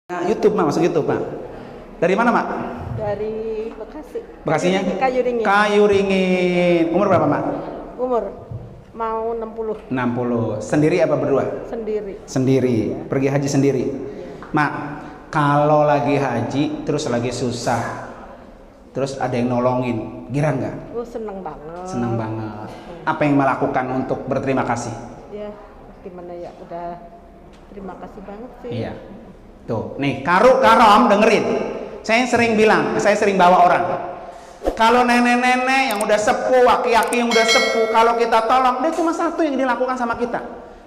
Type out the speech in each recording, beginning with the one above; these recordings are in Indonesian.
Nah, YouTube, Mak, masuk YouTube, Mak. Dari mana, Mak? Dari Bekasi. Bekasinya? Kayu Ringin. Kayu Ringin. Umur berapa, Mak? Umur mau 60. 60. Sendiri apa berdua? Sendiri. Sendiri. Ya. Pergi haji sendiri. Ya. Mak, kalau lagi haji terus lagi susah, terus ada yang nolongin, gira nggak? Oh, seneng banget. Senang banget. Apa yang melakukan untuk berterima kasih? Ya, gimana ya? Udah terima kasih banget sih. Iya. Tuh, nih, karom dengerin. Saya sering bilang, saya sering bawa orang. Kalau nenek-nenek yang udah sepuh, aki-aki yang udah sepuh, kalau kita tolong, dia cuma satu yang dilakukan sama kita.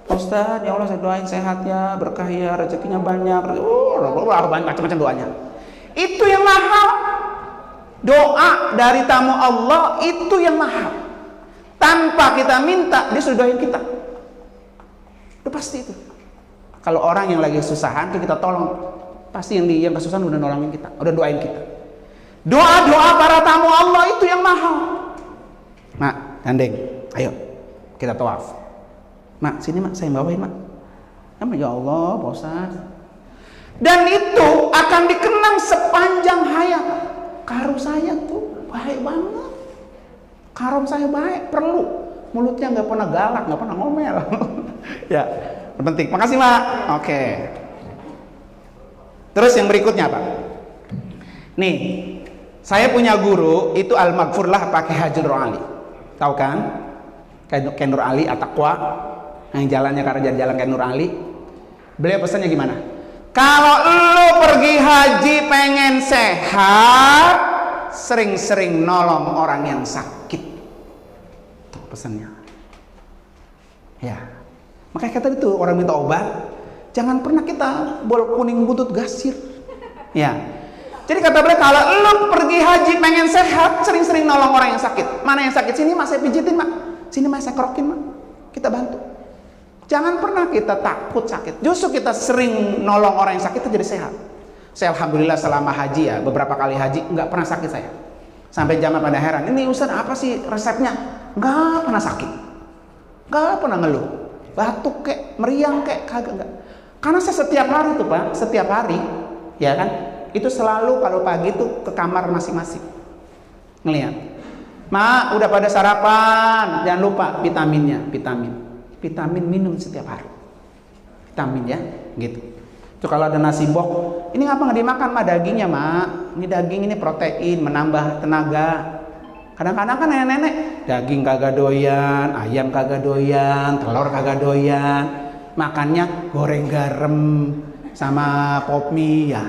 Ustaz, ya Allah saya doain sehat ya, berkah ya, rezekinya banyak. Banyak macam-macam doanya. Itu yang mahal. Doa dari tamu Allah itu yang mahal. Tanpa kita minta, dia sudah doain kita. Itu pasti itu. Kalau orang yang lagi kesusahan itu kita tolong, pasti yang kesusahan udah nolongin kita, udah doain kita. Doa-doa para tamu Allah itu yang mahal. Mak, gandeng, ayo kita tawaf. Mak, sini Mak, saya bawain Mak. Ya Allah, Pak Ustaz. Dan itu akan dikenang sepanjang hayat. Karum saya tuh baik banget. Karum saya baik, perlu. Mulutnya nggak pernah galak, nggak pernah ngomel. Ya. Penting. Makasih, Mak. Oke. Terus yang berikutnya, Pak. Nih, saya punya guru itu Al-Maghfurlah pakai Haji Nur Ali. Tahu kan? Kayak Nur Ali At-Taqwa yang jalannya karena jalan kayak Nur Ali. Beliau pesannya gimana? Kalau lu pergi haji pengen sehat, sering-sering nolong orang yang sakit. Tuh pesannya. Ya. Makanya kata itu orang minta obat, jangan pernah kita bol kuning butut gasir. Ya. Jadi kata beliau kalau lu pergi haji pengen sehat, sering-sering nolong orang yang sakit. Mana yang sakit sini Mak saya pijitin Mak. Sini Mak saya kerokin Mak. Kita bantu. Jangan pernah kita takut sakit. Justru kita sering nolong orang yang sakit itu jadi sehat. Saya alhamdulillah selama haji ya, beberapa kali haji nggak pernah sakit saya. Sampai jamaah pada heran, ini Ustaz apa sih resepnya? Nggak pernah sakit. Nggak pernah ngeluh. Batuk kek, meriang kek, kagak enggak. Karena saya setiap hari tuh Pak, setiap hari, ya kan, itu selalu kalau pagi tuh ke kamar masing-masing, ngelihat. Mak, udah pada sarapan, jangan lupa vitaminnya, vitamin minum setiap hari, vitamin ya, gitu. Tuh kalau ada nasi bok, ini ngapa nggak dimakan Mak dagingnya Mak? Ini daging ini protein, menambah tenaga. Kadang-kadang kan nenek-nenek daging kagak doyan, ayam kagak doyan, telur kagak doyan, makannya goreng garam sama pop mie ya.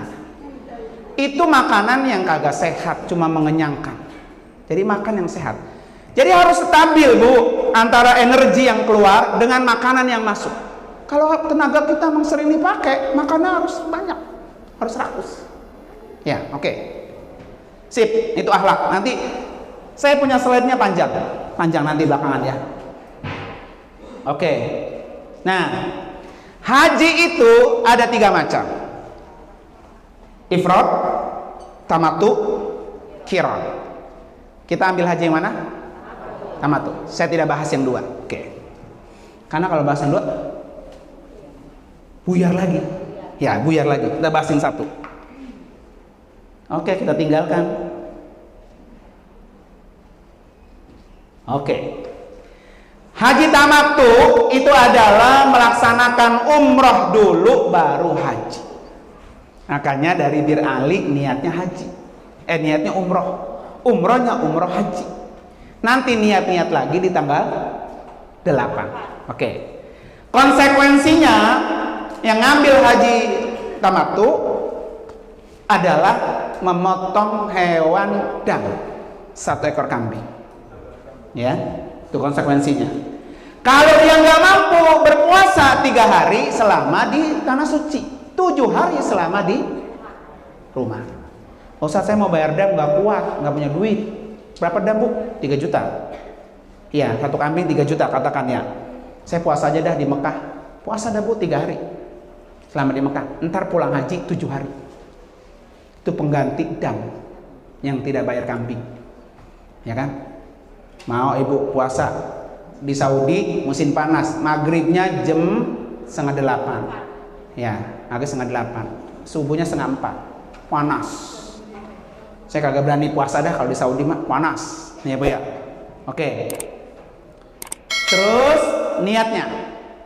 Itu makanan yang kagak sehat, cuma mengenyangkan. Jadi makan yang sehat. Jadi harus stabil Bu, antara energi yang keluar dengan makanan yang masuk. Kalau tenaga kita memang sering dipakai, makannya harus banyak, harus rakus. Ya, oke. Sip, itu akhlak. Nanti saya punya slide-nya panjang nanti belakangan ya. Oke. Nah, haji itu ada 3 macam. Ifrad, tamattu, qiran. Kita ambil haji yang mana? Tamattu. Saya tidak bahas yang 2. Oke. Karena kalau bahas yang 2 buyar lagi. Ya, buyar lagi. Kita bahas yang 1. Oke, kita tinggalkan. Oke. Haji tamattu itu adalah melaksanakan umroh dulu baru haji. Makanya dari Bir Ali niatnya haji. Niatnya umroh. Umrohnya umroh haji. Nanti niat-niat lagi di tanggal 8. Oke. Konsekuensinya yang ngambil haji tamattu adalah memotong hewan dam 1 ekor kambing. Ya, itu konsekuensinya. Kalau dia nggak mampu berpuasa 3 hari selama di tanah suci, 7 hari selama di rumah. Ustaz saya mau bayar dam nggak kuat, nggak punya duit. Berapa dam Bu? 3 juta. Iya, 1 kambing 3 juta katakan ya. Saya puasa aja dah di Mekah. Puasa dah Bu 3 hari selama di Mekah. Ntar pulang haji 7 hari. Itu pengganti dam yang tidak bayar kambing, ya kan? Mau ibu puasa di Saudi musim panas, maghribnya jam 7:30, ya, maghrib 7:30. subuhnya 3:30, panas. Saya kagak berani puasa dah kalau di Saudi mah, panas. Nih ya Bu ya. Oke. Terus niatnya,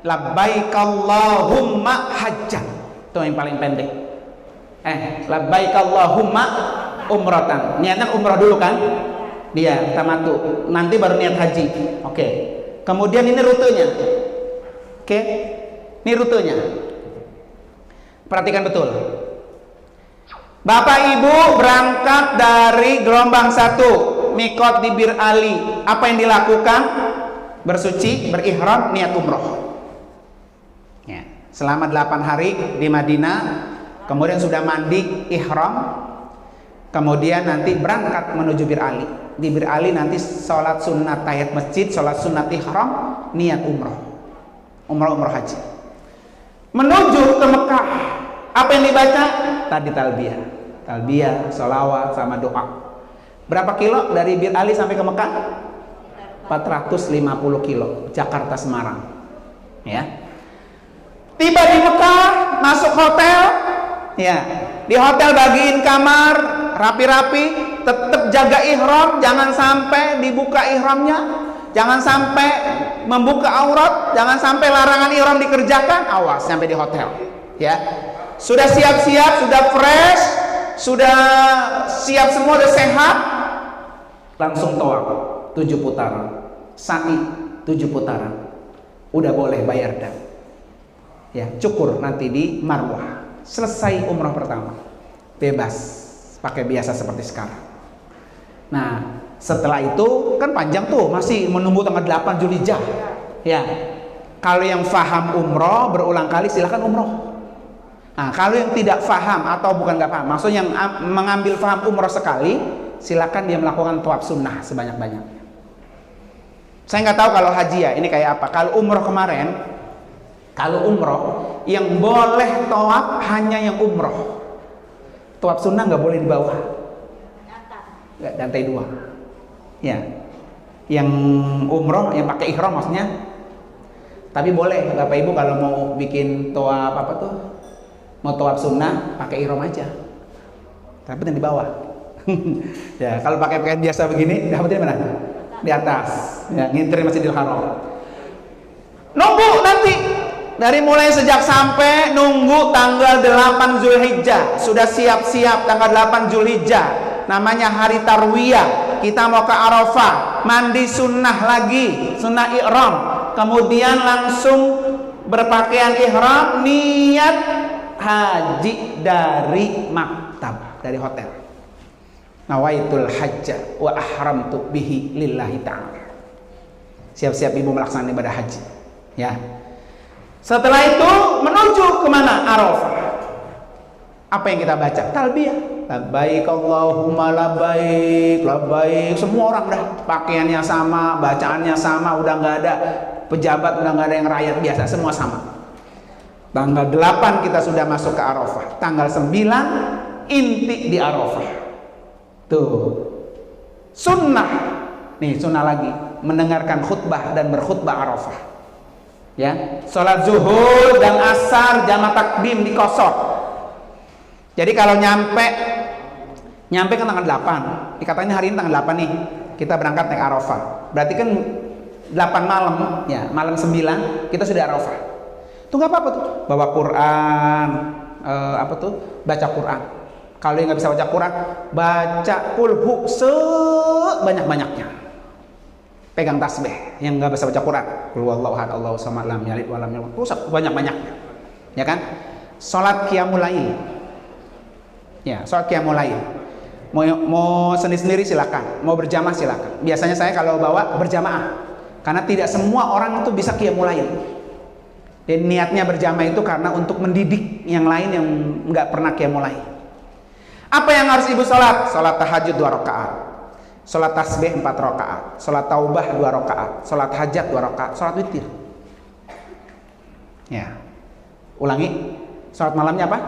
labbaik Allahumma hajjan. Itu yang paling pendek. Labbaik Allahumma umratan. Niatnya umrah dulu kan? Dia tamattu. Nanti baru niat haji. Oke. Kemudian ini rutenya. Oke. Ini rutenya. Perhatikan betul. Bapak Ibu berangkat dari gelombang 1, mikot di Bir Ali. Apa yang dilakukan? Bersuci, berihram, niat umroh. Ya. Selama 8 hari di Madinah, kemudian sudah mandi, ihram, kemudian nanti berangkat menuju Bir Ali. Di Bir Ali nanti sholat sunat tahiyat masjid, sholat sunat ihram, niat umroh, umroh haji. Menuju ke Mekah, apa yang dibaca? Tadi talbiyah, sholawat sama doa. Berapa kilo dari Bir Ali sampai ke Mekah? 450 kilo, Jakarta Semarang. Ya. Tiba di Mekah, masuk hotel, ya. Di hotel bagiin kamar rapi-rapi, tetap jaga ihram, jangan sampai dibuka ihramnya, jangan sampai membuka aurat, jangan sampai larangan ihram dikerjakan. Awas sampai di hotel, ya. Sudah siap-siap, sudah fresh, sudah siap semua, sudah sehat, langsung tawaf 7 putaran, sa'i 7 putaran, udah boleh bayar dam, ya, cukur nanti di Marwah. Selesai umrah pertama, bebas pakai biasa seperti sekarang. Nah, setelah itu kan panjang tuh, masih menunggu tanggal 8 Zulhijjah. Ya, kalau yang faham umroh berulang kali silahkan umroh. Nah, kalau yang tidak faham atau bukan nggak paham, maksudnya yang mengambil faham umroh sekali, silakan dia melakukan tawaf sunnah sebanyak-banyaknya. Saya nggak tahu kalau haji ya, ini kayak apa. Kalau umroh kemarin, kalau umroh yang boleh tawaf hanya yang umroh. Tawaf sunnah nggak boleh di bawah. Lantai 2. Ya. Yang umroh yang pakai ihram maksudnya. Tapi boleh Bapak Ibu kalau mau bikin tawaf apa tuh? Mau tawaf sunnah pakai ihram aja. Tapi yang di bawah. Ya, kalau pakai pakaian biasa begini, dapatnya mana? Di atas. Ya, ngintir Masjidil Haram. Nunggu nanti dari mulai sejak sampai nunggu tanggal 8 Zulhijjah. Sudah siap-siap tanggal 8 Zulhijjah. Namanya hari Tarwiyah. Kita mau ke Arafah, mandi sunnah lagi, sunnah ihram. Kemudian langsung berpakaian ihram, niat haji dari maktab, dari hotel. Nawaitul hajja wa ahramtu bihi lillahi ta'ala. Siap-siap ibu melaksanakan ibadah haji. Ya. Setelah itu menuju kemana? Arafah. Apa yang kita baca? Talbiyah. Labbaik Allahumma labbaik, labbaik. Semua orang dah pakaiannya sama, bacaannya sama, udah nggak ada pejabat, udah nggak ada yang rakyat biasa, semua sama. Tanggal 8 kita sudah masuk ke Arafah. Tanggal 9 inti di Arafah. Tuh. Sunnah. Nih, sunnah lagi, mendengarkan khutbah dan berkhutbah Arafah. Ya, sholat zuhur dan asar jamaah takdim di Qasr. Jadi kalau nyampe kan tanggal 8. Dikatanya hari ini tanggal 8 nih. Kita berangkat naik Arafah. Berarti kan 8 malam, ya, malam 9 kita sudah Arafah. Itu nggak apa-apa tuh. Bawa Quran, baca Quran. Kalau yang nggak bisa baca Quran, baca kulhu sebanyak-banyaknya. Pegang tasbih. Yang nggak bisa baca Quran, qul huwallahu ahad, Allahu samad, lam yalid wa lam yulad, banyak-banyaknya. Ya kan? Salat qiyamul lail. Ya, salat qiyamul lail. Mau sendiri-sendiri silakan, mau berjamaah silakan. Biasanya saya kalau bawa berjamaah. Karena tidak semua orang itu bisa qiyamul lail. Dan niatnya berjamaah itu karena untuk mendidik yang lain yang nggak pernah qiyamul lail. Apa yang harus ibu sholat? Sholat tahajud 2 rakaat, sholat tasbih 4 rakaat, sholat taubah 2 rakaat, sholat hajat 2 rakaat, sholat witir. Ya, ulangi. Sholat malamnya apa?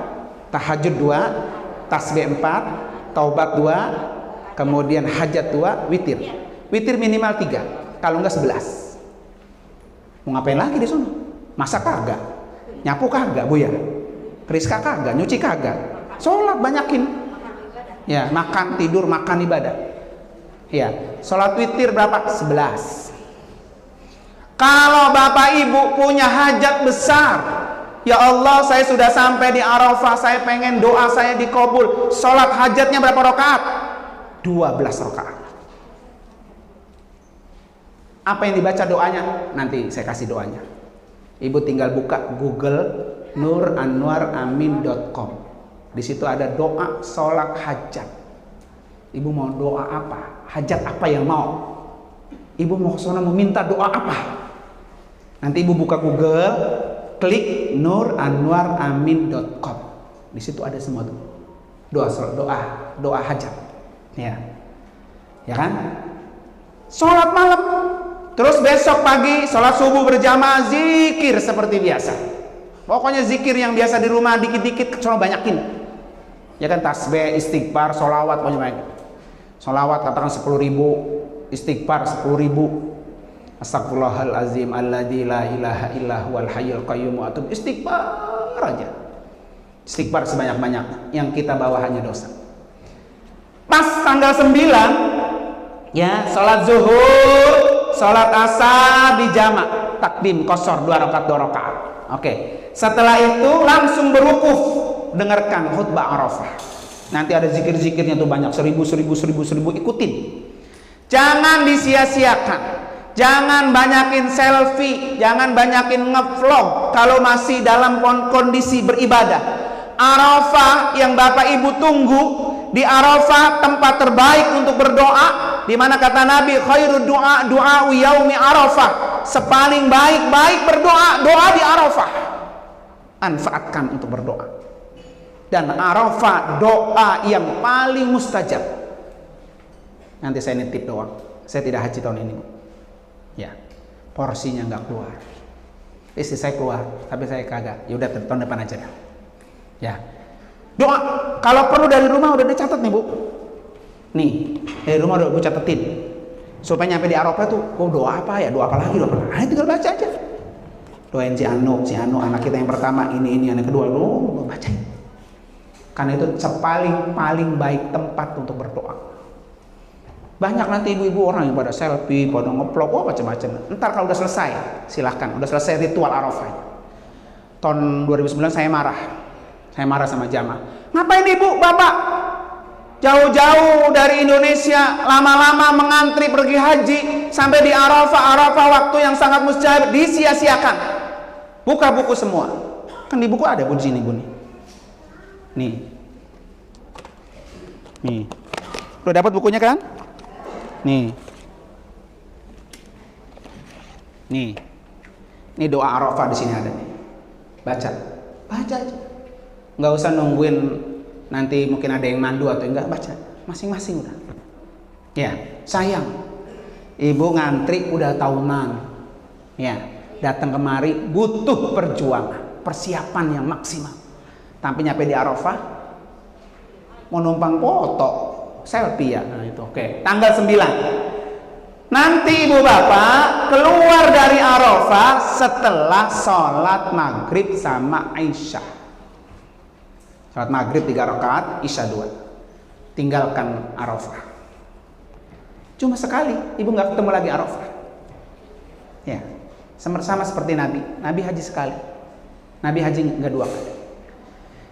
Tahajud 2, tasbih 4, taubat 2, kemudian hajat 2, witir. Witir minimal 3, kalau enggak 11. Mau ngapain lagi di sana? Masak kagak? Nyapu kagak, Bu ya? Periska kagak, nyuci kagak. Sholat banyakin. Ya, makan, tidur, makan, ibadah. Ya, sholat witir berapa? 11. Kalau bapak ibu punya hajat besar, ya Allah, saya sudah sampai di Arafah, saya pengen doa saya dikabul. Sholat hajatnya berapa rakaat? 12 rakaat. Apa yang dibaca doanya? Nanti saya kasih doanya. Ibu tinggal buka Google nuranwaramin.com. Di situ ada doa sholat hajat. Ibu mau doa apa? Hajat apa yang mau? Ibu mau ke sana meminta doa apa? Nanti ibu buka Google, klik nuranwaramin.com. Di situ ada semua tuh. Doa hajat. Ya. Ya kan? Sholat malam. Terus besok pagi sholat subuh berjamaah, zikir seperti biasa. Pokoknya zikir yang biasa di rumah dikit-dikit sono banyakin. Ya kan, tasbih, istighfar, sholawat pokoknya banyak. Sholawat katakan 10.000, istighfar 10.000. Astagfirullahalazim alladzi la ilaha illa huwal hayyul qayyum wa atubu. Istighfar aja. Istighfar sebanyak-banyak, yang kita bawa hanya dosa. Pas tanggal 9 ya, sholat zuhur, sholat asar di jamak, takdim qashar 2 rakaat. Oke. Setelah itu langsung berwukuf, dengarkan khutbah Arafah. Nanti ada zikir-zikirnya tuh banyak, 1000 ikutin. Jangan disia-siakan. Jangan banyakin selfie, jangan banyakin ngevlog kalau masih dalam kondisi beribadah. Arafah yang Bapak Ibu tunggu, di Arafah tempat terbaik untuk berdoa, di mana kata Nabi, khairu doa yaumi Arafah. Sepaling baik berdoa, doa di Arafah. Manfaatkan untuk berdoa. Dan Arafah doa yang paling mustajab. Nanti saya nitip doang. Saya tidak haji tahun ini, Bu. Ya, porsinya nggak keluar. Istri saya keluar, tapi saya kagak. Ya udah, tahun depan aja dah. Ya, doa kalau perlu dari rumah udah dicatat nih, Bu. Nih, dari rumah udah Bu catetin. Supaya nyampe di Arafah tuh, oh doa apa ya? Doa apa lagi? Nah, tinggal baca aja. Doain si Anu anak kita yang pertama, ini anak kedua, lo bacain. Karena itu paling baik tempat untuk berdoa. Banyak nanti ibu-ibu orang yang pada selfie, pada ngeplok, macam-macam. Ntar kalau udah selesai, silahkan. Udah selesai ritual Arafah. Tahun 2009 saya marah sama jamaah. Ngapain ibu, bapak? Jauh-jauh dari Indonesia, lama-lama mengantri pergi haji, sampai di Arafah waktu yang sangat mustajab, disia-siakan. Buka buku semua. Kan di buku ada Bu di sini, Bu nih. Nih. Udah dapat bukunya kan? Nih. Ini doa Arafah di sini ada nih. Baca aja. Nggak usah nungguin nanti mungkin ada yang mandu atau enggak, baca masing-masing udah. Ya, sayang. Ibu ngantri udah tahunan. Ya, datang kemari butuh perjuangan, persiapan yang maksimal. Tapi nyampe di Arafah mau numpang foto, selfie ya. Nah itu oke. Tanggal 9. Nanti ibu bapak keluar dari Arafah setelah sholat maghrib sama Isya. Sholat maghrib 3 rakaat, Isya 2. Tinggalkan Arafah. Cuma sekali, ibu nggak ketemu lagi Arafah. Ya, sama seperti Nabi. Nabi haji sekali. Nabi haji nggak 2 kali.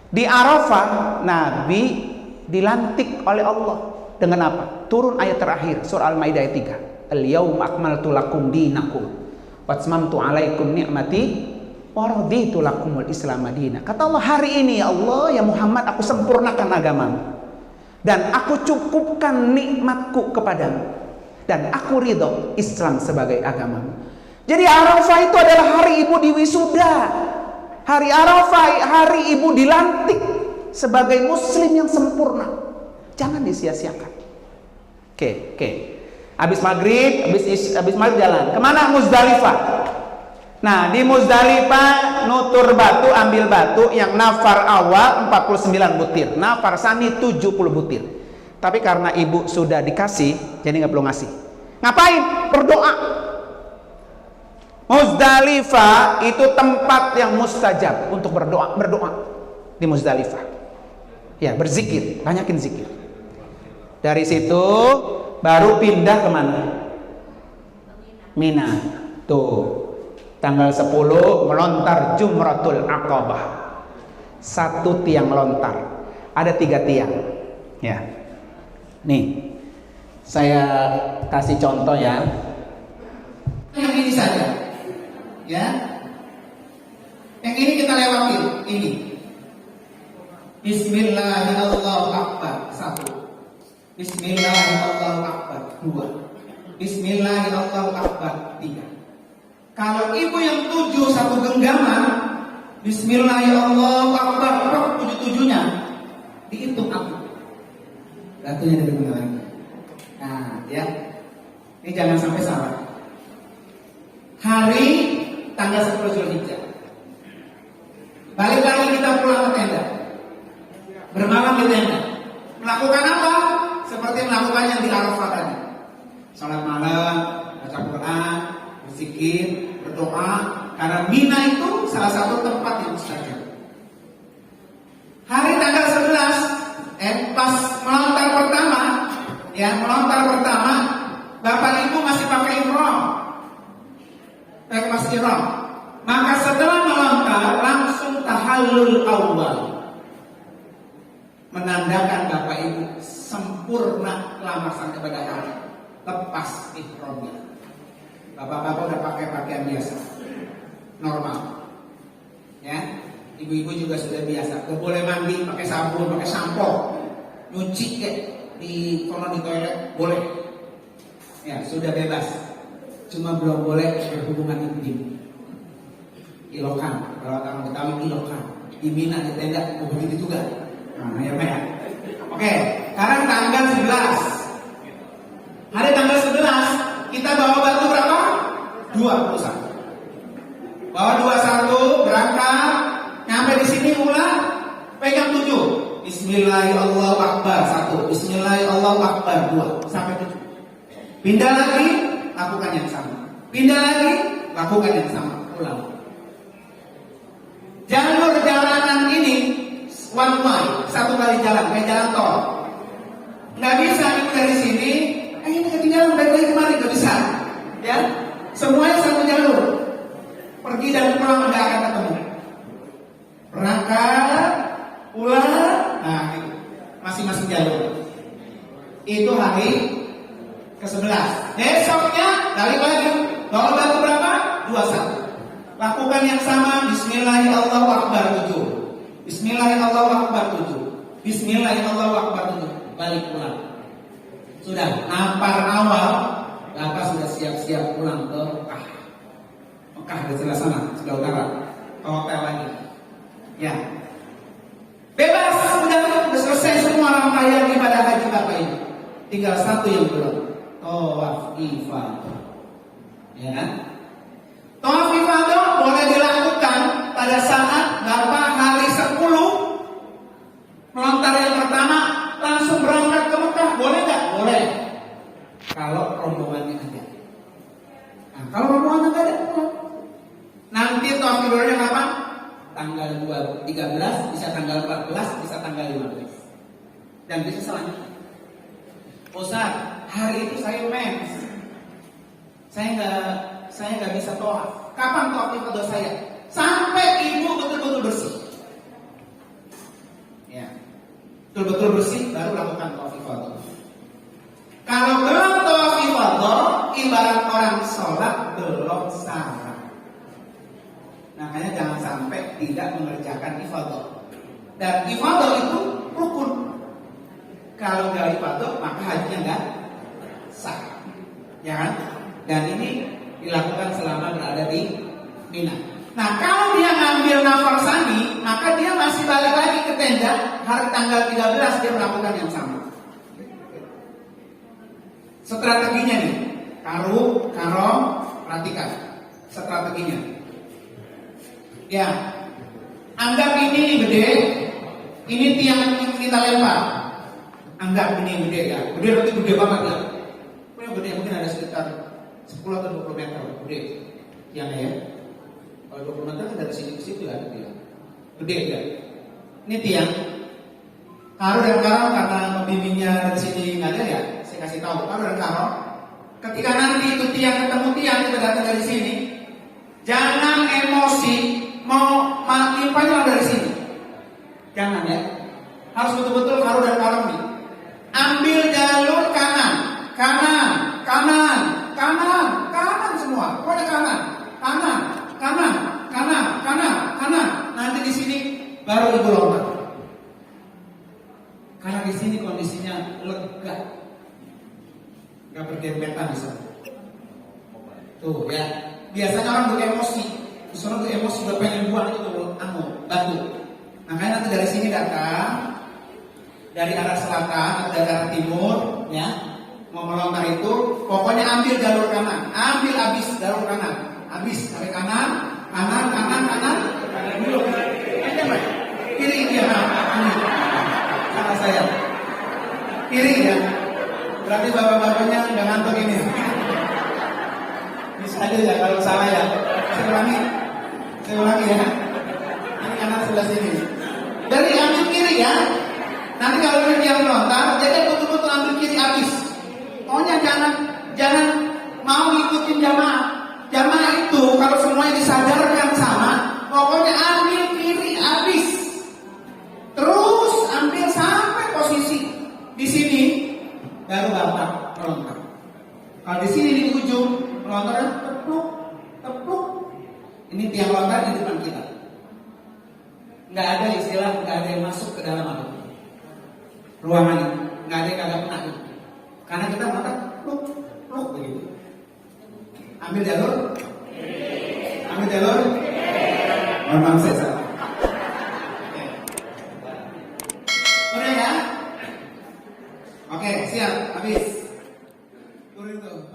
Di Arafah Nabi dilantik oleh Allah dengan apa? Turun ayat terakhir surah Al-Maidah ayat 3. Al-yauma akmaltu lakum dinakum wa atmamtu alaikum ni'mati wa raditu lakumul Islam madinah. Kata Allah, hari ini ya Allah, ya Muhammad, aku sempurnakan agamamu dan aku cukupkan nikmatku kepadamu dan aku ridho Islam sebagai agamamu. Jadi Arafah itu adalah hari ibu diwisuda. Hari Arafah, hari ibu dilantik sebagai muslim yang sempurna. Jangan disia-siakan. Oke. Habis maghrib jalan. Kemana? Muzdalifah. Nah, di Muzdalifah nutur batu, ambil batu yang nafar awal 49 butir, nafar sani 70 butir. Tapi karena ibu sudah dikasih, jadi nggak perlu ngasih. Ngapain? Berdoa. Muzdalifah itu tempat yang mustajab untuk berdoa. di Muzdalifah. Ya, berzikir, banyakin zikir. Dari situ baru pindah kemana? Mina. Tuh, tanggal 10 melontar Jumratul Aqabah. 1 tiang lontar. Ada 3 tiang. Ya. Nih, saya kasih contoh ya. Yang ini saja. Ya. Yang ini kita lewatin. Ini. Bismillahirrahmanirrahim. 1. Bismillahirrahmanirrahim. 2. Bismillahirrahmanirrahim. 3. Kalau ibu yang 7 satu genggaman, Bismillahirrahmanirrahim 7-7-nya dihitung aku. Satunya dari mana lagi? Nah, ya. Ini jangan sampai salah. Hari tanggal 10 Zulhijjah. Balik lagi kita pulang ke tenda. Bermalam di tenda. Melakukan apa? Seperti melakukan yang di Arafah tadi. Salat malam, baca Quran, berzikir, berdoa. Karena Mina itu salah satu tempat yang mustajab. Hari tanggal 11, pas melontar pertama, bapak ibu masih pakai ihram, masih ihram. Maka setelah melontar langsung tahallul awal, menandakan bapak ibu sempurna lamasan kepada Allah, lepas ihramnya. Bapak-bapak udah pakai pakaian biasa, normal, ya. Ibu-ibu juga sudah biasa, gak boleh mandi pakai sabun, pakai sampo, nyuci kayak di toilet boleh, ya sudah bebas. Cuma belum boleh berhubungan intim, ilokan. Kalau orang Betawi ilokan, di Mina di tenda begitu juga. Nah, ya. Oke, sekarang tanggal 11. Hari tanggal 11 kita bawa batu berapa? 21. Bawa 21 berangkat. Sampai di sini ulang, pegang 7. Bismillahirrahmanirrahim 1. Bismillahirrahmanirrahim 2. Sampai 7. Pindah lagi, lakukan yang sama. Pindah lagi, lakukan yang sama. Ulang. Jalur jalanan ini one way, satu kali jalan, kayak jalan tol. Nggak bisa dari sini, ini ketinggalan dari kemarin, nggak bisa. Ya, semuanya satu jalur. Pergi dan pulang nggak akan ketemu. Berangkat, pulang, nah itu masing-masing jalur. Itu hari ke-11. Besoknya balik lagi. Bawa batu berapa? 21. Lakukan yang sama. Bismillahirrahmanirrahim 7. Bismillahirrahmanirrahim 7. Bismillahirrahmanirrahim 7. Balik pulang. Sudah nampar awal, Bapak sudah siap-siap pulang ke Mekah. Mekah di sebelah sana, sebelah utara. Ke hotel lagi. Ya, bebas, sudah selesai semua rangkaian ibadah haji Bapak ini. Tinggal satu yang belum, tawaf ifadah. Ya, tawaf ifadah boleh dilakukan pada saat Bapak hari 10 melontar yang pertama langsung berangkat ke Mekah, boleh nggak? Boleh. Kalau rombongannya ada. Nah, kalau rombongannya nggak ada, nanti tawaf ifadahnya kapan? Tanggal 13, bisa tanggal 14, bisa tanggal 15. Dan bisa selanjutnya. Ustaz, hari itu saya mens. Saya nggak bisa tawaf. Kapan tawaf ifadah saya? Sampai ibu betul-betul bersih. Ya. Betul-betul bersih baru lakukan tawaf ifadah. Kalau belum tawaf ifadah, ibarat orang sholat belum salat. Makanya jangan sampai tidak mengerjakan ifadah. Dan ifadah itu rukun. Kalau nggak ifadah, maka hajinya nggak sah. Ya kan? Dan ini dilakukan selama berada di Mina. Nah, kalau dia ngambil nafar sani, maka dia masih balik lagi ke tenda. Hari tanggal 13 dia melakukan yang sama. Strateginya nih, karom, perhatikan strateginya. Ya, anggap ini gede, ini tiang yang kita lempar. Anggap ini gede ya, gede berarti gede banget ya. Punya gede mungkin ada sekitar 10 atau 20 meter, gede tiangnya ya. Kalau 20 meter kan dari sini ke situ ya, gede ya. Ini tiang. Karo dan karo karena pembimbingnya dari sini nggak ada ya, saya kasih tahu. Karo dan karo. Ketika nanti itu tiang ketemu tiang kita datang dari sini, jangan emosi mau limpahnya dari sini. Jangan ya. Harus betul-betul karo dan karo nih. Ambil jalur kanan, kanan, kanan, kanan, kanan semua. Pokoknya kanan, kanan, kanan, kanan, kanan, kanan. Nanti di sini baru ibu lompat. Karena di sini kondisinya lega, nggak berdempetan bisa. Tuh ya, biasanya orang tuh emosi, misalnya tuh emosi udah pengen buang itu batu. Makanya nanti dari sini datang, dari arah selatan atau dari arah timur, ya, mau melontar itu, pokoknya ambil jalur kanan, ambil habis jalur kanan, habis sampai kanan, kanan, kanan, kanan, dulu, kiri dia, ini, salah saya, kiri ya, berarti bapak-bapaknya nggak ngantuk ini, bisa aja ya kalau salah ya, saya ulangi ya, ini kanan sebelah sini, dari ambil kiri ya. Nanti kalau dia melontar, jadi betul-betul ambil kiri habis. Pokoknya jangan mau ngikutin jamaah. Jamaah itu kalau semuanya disadarkan sama, pokoknya ambil kiri habis. Terus ambil sampai posisi di sini, baru bapak melontar. Kalau di sini di ujung melontarnya tepluk. Ini tiang lontar di depan kita. Nggak ada istilah, nggak ada yang masuk ke dalam ruangan ini, nggak ada yang kagak pernah itu. Karena kita makan pluk begitu. Ambil jalur. Mohon saya salah. Udah ya? Oke, siap, habis. Turun tuh.